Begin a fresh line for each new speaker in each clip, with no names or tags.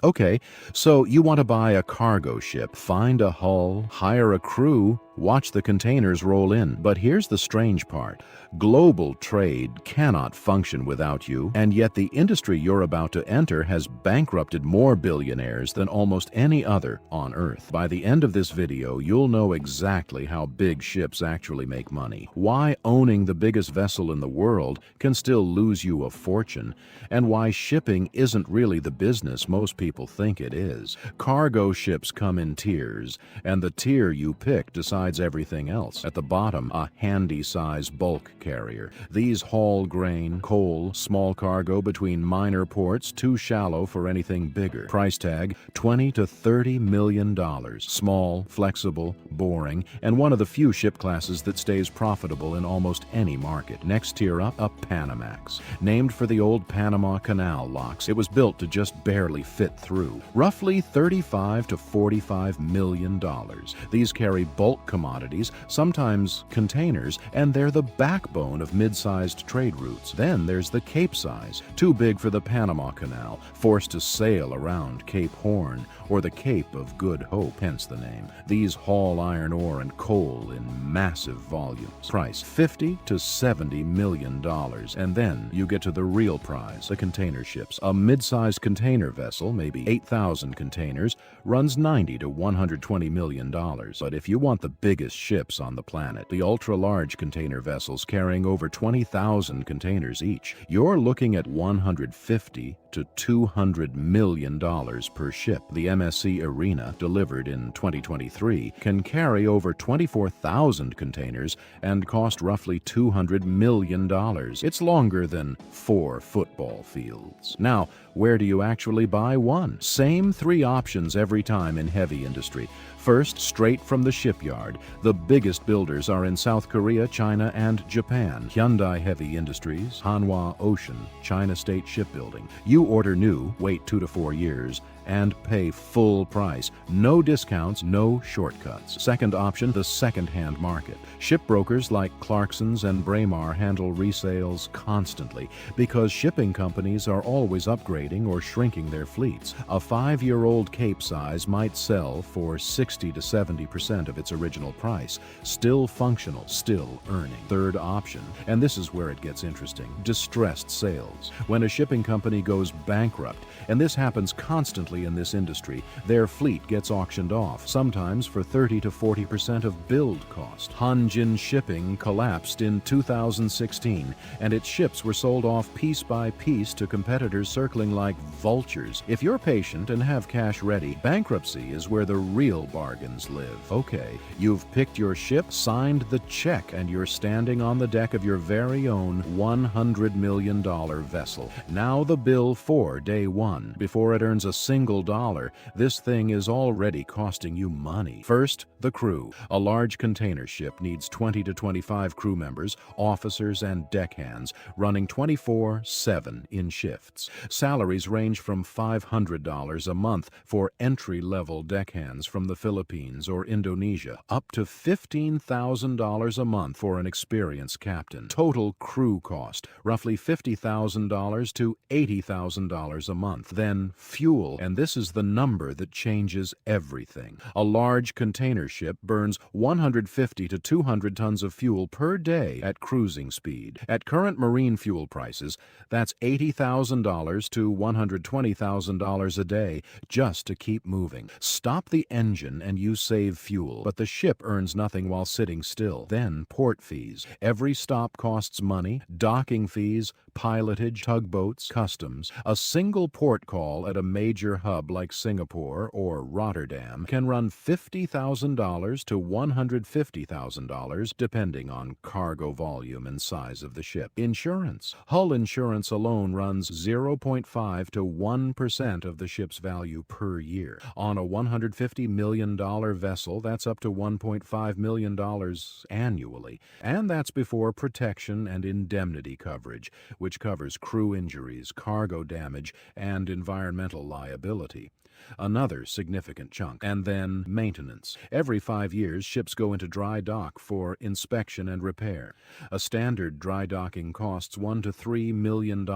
Okay, so you want to buy a cargo ship, find a hull, hire a crew, watch the containers roll in. But here's the strange part. Global trade cannot function without you, and yet the industry you're about to enter has bankrupted more billionaires than almost any other on Earth. By the end of this video, you'll know exactly how big ships actually make money, why owning the biggest vessel in the world can still lose you a fortune, and why shipping isn't really the business most people think it is. Cargo ships come in tiers, and the tier you pick decides everything else. At the bottom, a Handysize bulk carrier. These haul grain, coal, small cargo between minor ports, too shallow for anything bigger. Price tag, $20 to $30 million. Small, flexible, boring, and one of the few ship classes that stays profitable in almost any market. Next tier up, a Panamax. Named for the old Panama Canal locks, it was built to just barely fit through. Roughly $35 to $45 million. These carry bulk commodities, sometimes containers, and they're the backbone of mid-sized trade routes. Then there's the Capesize, too big for the Panama Canal, forced to sail around Cape Horn, or the Cape of Good Hope, hence the name. These haul iron ore and coal in massive volumes. Price $50 to $70 million. And then you get to the real prize, the container ships. A mid-sized container vessel, maybe 8,000 containers, runs $90 to $120 million. But if you want the biggest ships on the planet, the ultra-large container vessels carrying over 20,000 containers each, you're looking at $150 to $200 million per ship. The MSC Irina, delivered in 2023, can carry over 24,000 containers and cost roughly $200 million. It's longer than 4 football fields. Now, where do you actually buy one? Same 3 options every time in heavy industry. First, straight from the shipyard. The biggest builders are in South Korea, China, and Japan. Hyundai Heavy Industries, Hanwha Ocean, China State Shipbuilding. You order new, wait 2 to 4 years, and pay full price. No discounts, no shortcuts. Second option, the second-hand market. Shipbrokers like Clarksons and Braemar handle resales constantly because shipping companies are always upgrading or shrinking their fleets. A 5-year-old Capesize might sell for 60 to 70% of its original price. Still functional, still earning. Third option, and this is where it gets interesting, distressed sales. When a shipping company goes bankrupt, and this happens constantly in this industry, their fleet gets auctioned off, sometimes for 30 to 40% of build cost. Hanjin Shipping collapsed in 2016, and its ships were sold off piece by piece to competitors circling like vultures. If you're patient and have cash ready, bankruptcy is where the real bargains live. Okay, you've picked your ship, signed the check, and you're standing on the deck of your very own $100 million vessel. Now the bill for day one. Before it earns a single dollar, this thing is already costing you money. First, the crew. A large container ship needs 20 to 25 crew members, officers, and deckhands, running 24/7 in shifts. Salaries range from $500 a month for entry-level deckhands from the Philippines or Indonesia, up to $15,000 a month for an experienced captain. Total crew cost, roughly $50,000 to $80,000 a month. Then fuel, and this is the number that changes everything. A large container ship burns 150 to 200 tons of fuel per day at cruising speed. At current marine fuel prices, that's $80,000 to $120,000 a day just to keep moving. Stop the engine and you save fuel, but the ship earns nothing while sitting still. Then port fees. Every stop costs money, docking fees, pilotage, tugboats, customs. A single port call at a major hub like Singapore or Rotterdam can run $50,000 to $150,000 depending on cargo volume and size of the ship. Insurance. Hull insurance alone runs 0.5 to 1% of the ship's value per year. On a $150 million vessel, that's up to $1.5 million annually. And that's before protection and indemnity coverage, which covers crew injuries, cargo damage, and environmental liability. Another significant chunk. And then maintenance. Every 5 years, ships go into dry dock for inspection and repair. A standard dry docking costs $1 to $3 million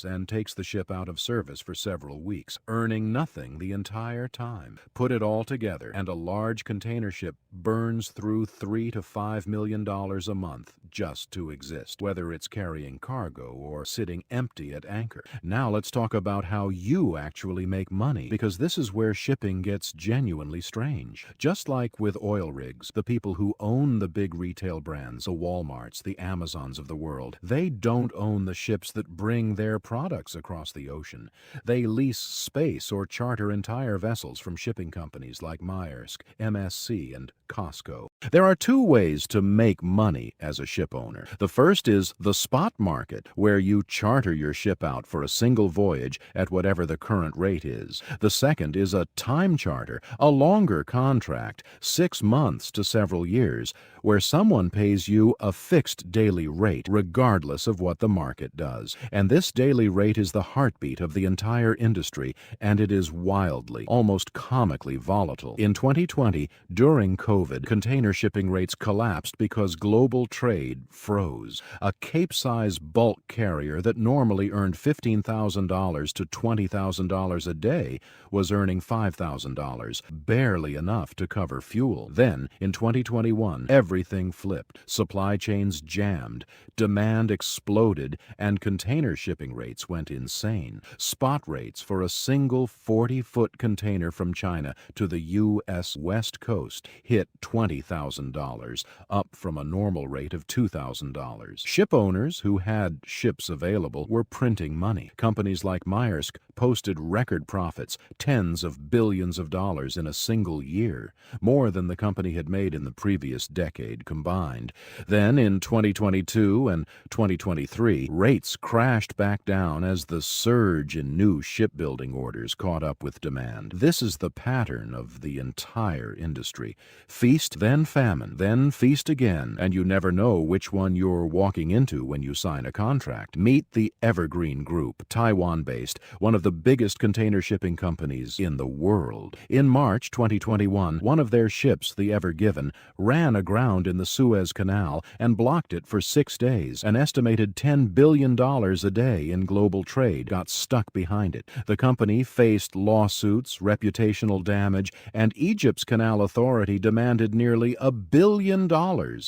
and takes the ship out out of service for several weeks, earning nothing the entire time. Put it all together, and a large container ship burns through $3 to $5 million a month just to exist, whether it's carrying cargo or sitting empty at anchor. Now let's talk about how you actually make money, because this is where shipping gets genuinely strange. Just like with oil rigs, the people who own the big retail brands, the Walmarts, the Amazons of the world, they don't own the ships that bring their products across the ocean. They lease space or charter entire vessels from shipping companies like Maersk, MSC, and Costco. There are two ways to make money as a ship owner. The first is the spot market, where you charter your ship out for a single voyage at whatever the current rate is. The second is a time charter, a longer contract, 6 months to several years, where someone pays you a fixed daily rate regardless of what the market does. And this daily rate is the heartbeat of the entire industry, and it is wildly, almost comically volatile. In 2020, during COVID, container shipping rates collapsed because global trade froze. A Capesize bulk carrier that normally earned $15,000 to $20,000 a day was earning $5,000, barely enough to cover fuel. Then, in 2021, everything flipped. Supply chains jammed, demand exploded, and container shipping rates went insane. Spot rates for a single 40-foot container from China to the U.S. West Coast hit $20,000, up from a normal rate of $2,000. Ship owners who had ships available were printing money. Companies like Maersk posted record profits, tens of billions of dollars in a single year, more than the company had made in the previous decade combined. Then, in 2022 and 2023, rates crashed back down as the surge in new shipbuilding orders caught up with demand. This is the pattern of the entire industry. Feast, then famine, then feast again, and you never know which one you're walking into when you sign a contract. Meet the Evergreen Group, Taiwan-based, one of the biggest container shipping companies in the world. In March 2021, one of their ships, the Ever Given, ran aground in the Suez Canal and blocked it for 6 days. An estimated $10 billion a day in global trade got stuck behind it. The company faced lawsuits, reputational damage, and Egypt's Canal Authority demanded nearly $1 billion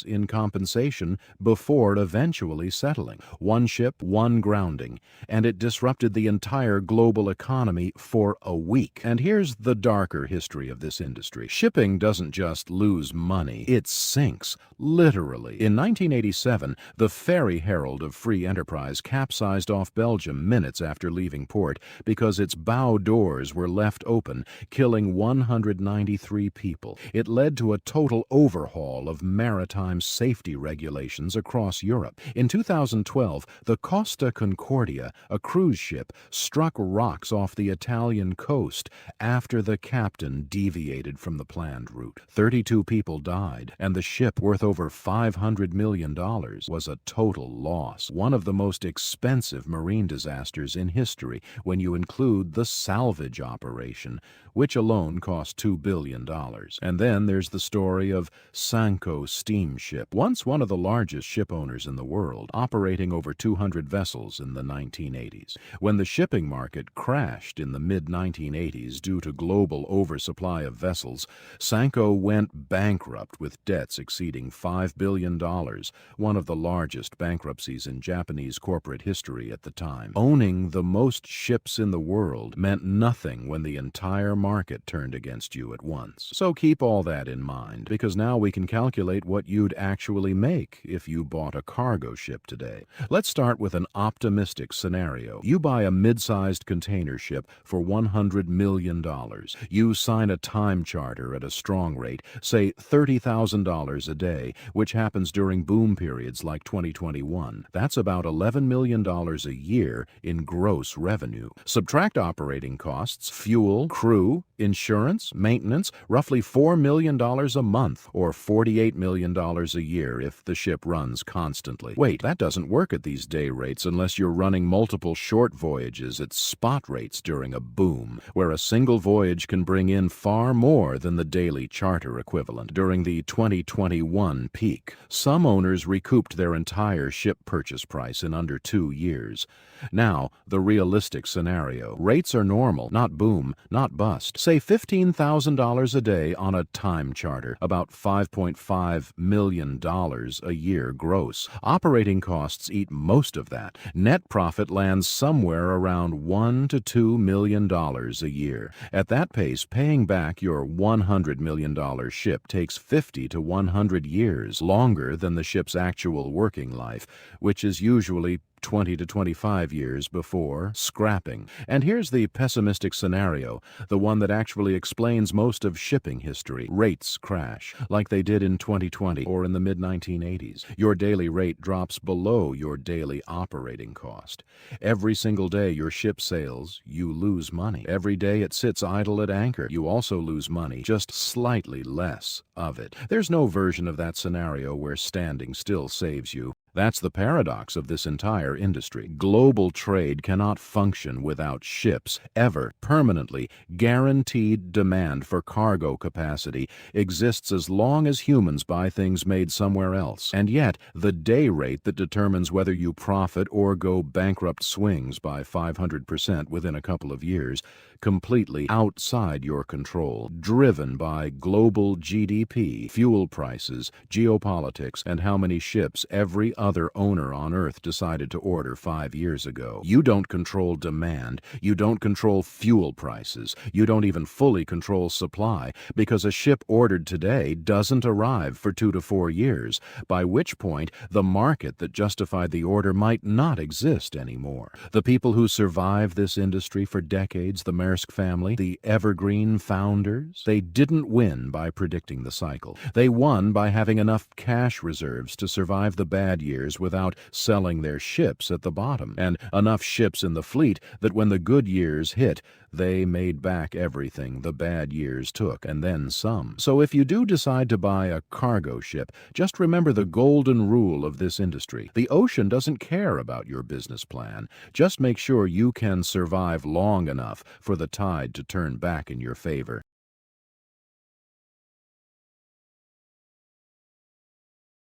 in compensation before eventually settling. One ship, one grounding, and it disrupted the entire global economy for a week. And here's the darker history of this industry. Shipping doesn't just lose money, it sinks, literally. In 1987, the Ferry Herald of Free Enterprise capsized off Belgium minutes after leaving port because its bow doors were left open, killing 193 people. It led to a total overhaul of maritime safety regulations across Europe. In 2012, the Costa Concordia, a cruise ship, struck rocks off the Italian coast after the captain deviated from the planned route. 32 people died, and the ship, worth over $500 million, was a total loss. One of the most expensive marine disasters in history when you include the salvage operation, which alone cost $2 billion. And then there's the story of Sanko Steamship, once one of the largest ship owners in the world, operating over 200 vessels in the 1980s. When the shipping market crashed in the mid-1980s due to global oversupply of vessels, Sanko went bankrupt with debts exceeding $5 billion, one of the largest bankruptcies in Japanese corporate history at the time. Owning the most ships in the world meant nothing when the entire market turned against you at once. So keep all that in mind, because now we can calculate what you'd actually make if you bought a cargo ship today. Let's start with an optimistic scenario. You buy a mid-sized container ship for $100 million. You sign a time charter at a strong rate, say $30,000 a day, which happens during boom periods like 2021. That's about $11 million a year in gross revenue. Subtract operating costs, fuel, crew, Insurance, maintenance, roughly $4 million a month, or $48 million a year if the ship runs constantly. Wait, that doesn't work at these day rates unless you're running multiple short voyages at spot rates during a boom, where a single voyage can bring in far more than the daily charter equivalent. During the 2021 peak, some owners recouped their entire ship purchase price in under 2 years. Now, the realistic scenario. Rates are normal, not boom, not bust. Say $15,000 a day on a time charter, about $5.5 million a year gross. Operating costs eat most of that. Net profit lands somewhere around $1 to $2 million a year. At that pace, paying back your $100 million ship takes 50 to 100 years, longer than the ship's actual working life, which is usually 20 to 25 years before scrapping. And here's the pessimistic scenario, the one that actually explains most of shipping history. Rates crash, like they did in 2020 or in the mid-1980s. Your daily rate drops below your daily operating cost. Every single day your ship sails, you lose money. Every day it sits idle at anchor, you also lose money, just slightly less of it. There's no version of that scenario where standing still saves you. That's the paradox of this entire industry. Global trade cannot function without ships, ever. Permanently guaranteed demand for cargo capacity exists as long as humans buy things made somewhere else. And yet, the day rate that determines whether you profit or go bankrupt swings by 500% within a couple of years, completely outside your control, driven by global GDP, fuel prices, geopolitics, and how many ships every other owner on Earth decided to order 5 years ago. You don't control demand, you don't control fuel prices, you don't even fully control supply, because a ship ordered today doesn't arrive for 2 to 4 years, by which point the market that justified the order might not exist anymore. The people who survived this industry for decades, the Maersk family, the evergreen founders, they didn't win by predicting the cycle. They won by having enough cash reserves to survive the bad years without selling their ships at the bottom, and enough ships in the fleet that when the good years hit, they made back everything the bad years took, and then some. So if you do decide to buy a cargo ship, just remember the golden rule of this industry. The ocean doesn't care about your business plan. Just make sure you can survive long enough for the tide to turn back in your favor.